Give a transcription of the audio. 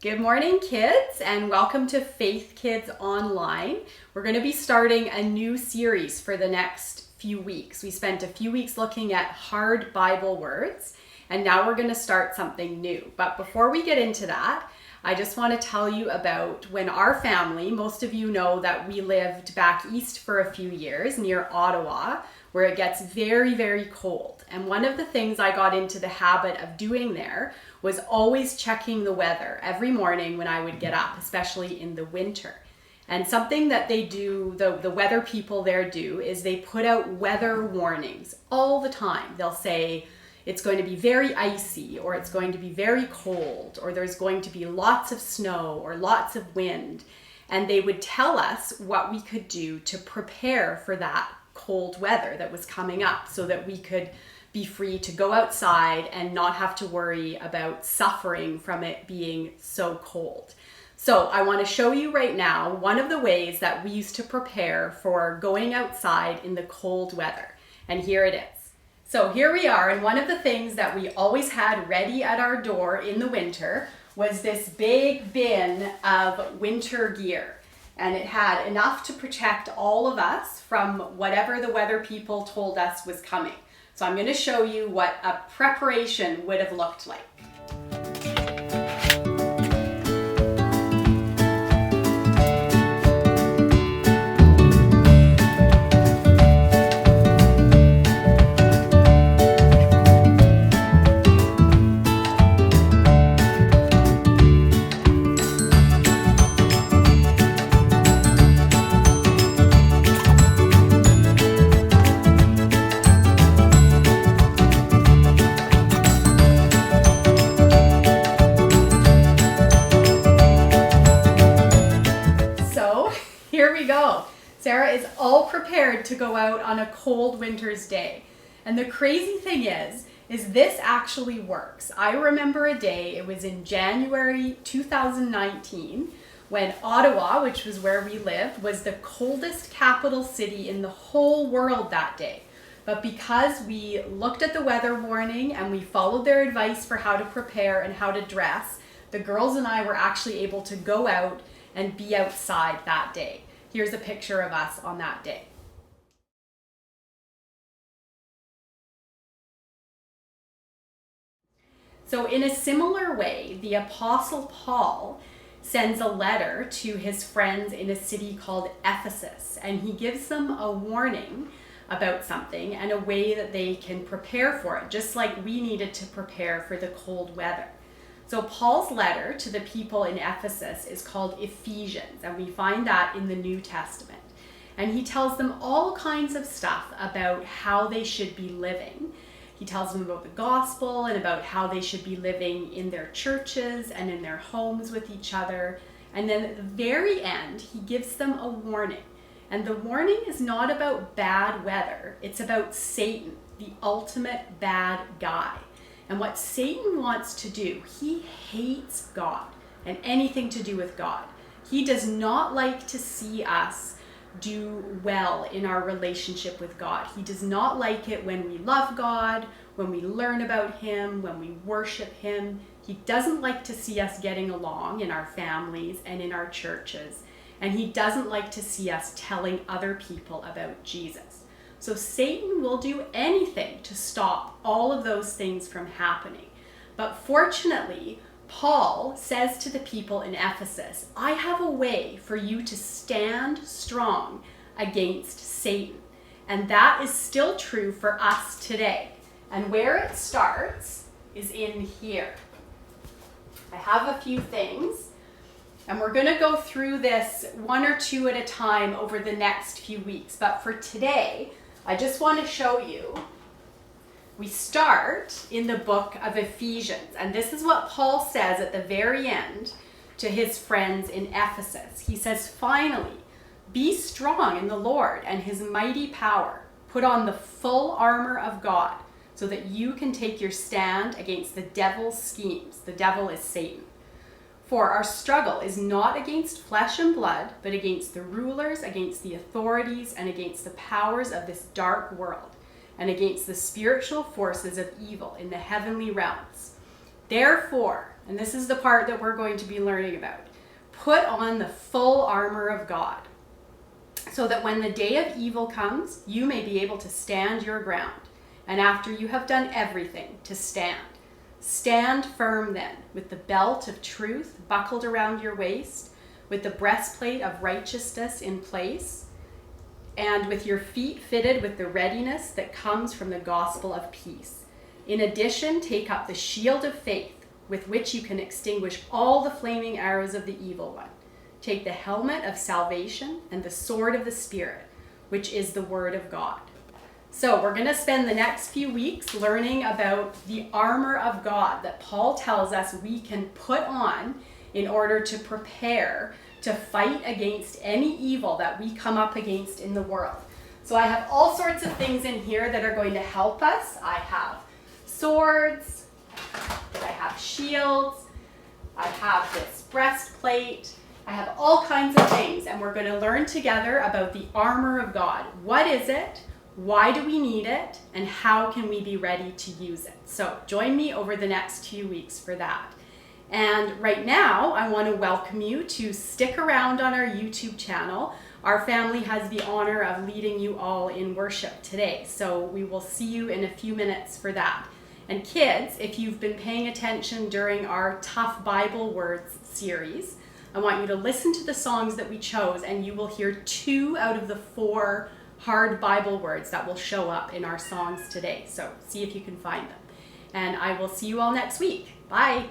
Good morning, kids, and welcome to Faith Kids Online. We're going to be starting a new series for the next few weeks. We spent a few weeks looking at hard Bible words, and now we're going to start something new. But before we get into that, I just want to tell you about when our family, most of you know that we lived back east for a few years near Ottawa, where it gets very, very cold. And one of the things I got into the habit of doing there was always checking the weather every morning when I would get up, especially in the winter. And something that they do, the weather people there do, is they put out weather warnings all the time. They'll say it's going to be very icy, or it's going to be very cold, or there's going to be lots of snow or lots of wind. And they would tell us what we could do to prepare for that cold weather that was coming up so that we could be free to go outside and not have to worry about suffering from it being so cold. So I want to show you right now one of the ways that we used to prepare for going outside in the cold weather. And here it is. So here we are, and one of the things that we always had ready at our door in the winter was this big bin of winter gear. And it had enough to protect all of us from whatever the weather people told us was coming. So I'm going to show you what a preparation would have looked like. Here we go. Sarah is all prepared to go out on a cold winter's day. And the crazy thing is this actually works. I remember a day, it was in January 2019, when Ottawa, which was where we lived, was the coldest capital city in the whole world that day. But because we looked at the weather warning and we followed their advice for how to prepare and how to dress, the girls and I were actually able to go out and be outside that day. Here's a picture of us on that day. So in a similar way, the Apostle Paul sends a letter to his friends in a city called Ephesus, and he gives them a warning about something and a way that they can prepare for it, just like we needed to prepare for the cold weather. So Paul's letter to the people in Ephesus is called Ephesians, and we find that in the New Testament. And he tells them all kinds of stuff about how they should be living. He tells them about the gospel and about how they should be living in their churches and in their homes with each other. And then at the very end, he gives them a warning. And the warning is not about bad weather. It's about Satan, the ultimate bad guy. And what Satan wants to do, he hates God and anything to do with God. He does not like to see us do well in our relationship with God. He does not like it when we love God, when we learn about him, when we worship him. He doesn't like to see us getting along in our families and in our churches. And he doesn't like to see us telling other people about Jesus. So Satan will do anything to stop all of those things from happening. But fortunately, Paul says to the people in Ephesus, I have a way for you to stand strong against Satan. And that is still true for us today. And where it starts is in here. I have a few things, and we're going to go through this one or two at a time over the next few weeks. But for today, I just want to show you, we start in the book of Ephesians, and this is what Paul says at the very end to his friends in Ephesus. He says, finally, be strong in the Lord and his mighty power. Put on the full armor of God so that you can take your stand against the devil's schemes. The devil is Satan. For our struggle is not against flesh and blood, but against the rulers, against the authorities, and against the powers of this dark world, and against the spiritual forces of evil in the heavenly realms. Therefore, and this is the part that we're going to be learning about, put on the full armor of God, so that when the day of evil comes, you may be able to stand your ground. And after you have done everything, to stand. Stand firm then, with the belt of truth buckled around your waist, with the breastplate of righteousness in place, and with your feet fitted with the readiness that comes from the gospel of peace. In addition, take up the shield of faith, with which you can extinguish all the flaming arrows of the evil one. Take the helmet of salvation and the sword of the Spirit, which is the word of God. So we're going to spend the next few weeks learning about the armor of God that Paul tells us we can put on in order to prepare to fight against any evil that we come up against in the world. So I have all sorts of things in here that are going to help us. I have swords, I have shields, I have this breastplate, I have all kinds of things, and we're going to learn together about the armor of God. What is it? Why do we need it? And how can we be ready to use it? So join me over the next 2 weeks for that. And right now, I want to welcome you to stick around on our YouTube channel. Our family has the honor of leading you all in worship today. So we will see you in a few minutes for that. And kids, if you've been paying attention during our Tough Bible Words series, I want you to listen to the songs that we chose, and you will hear 2 out of the 4 hard Bible words that will show up in our songs today. So see if you can find them. And I will see you all next week. Bye.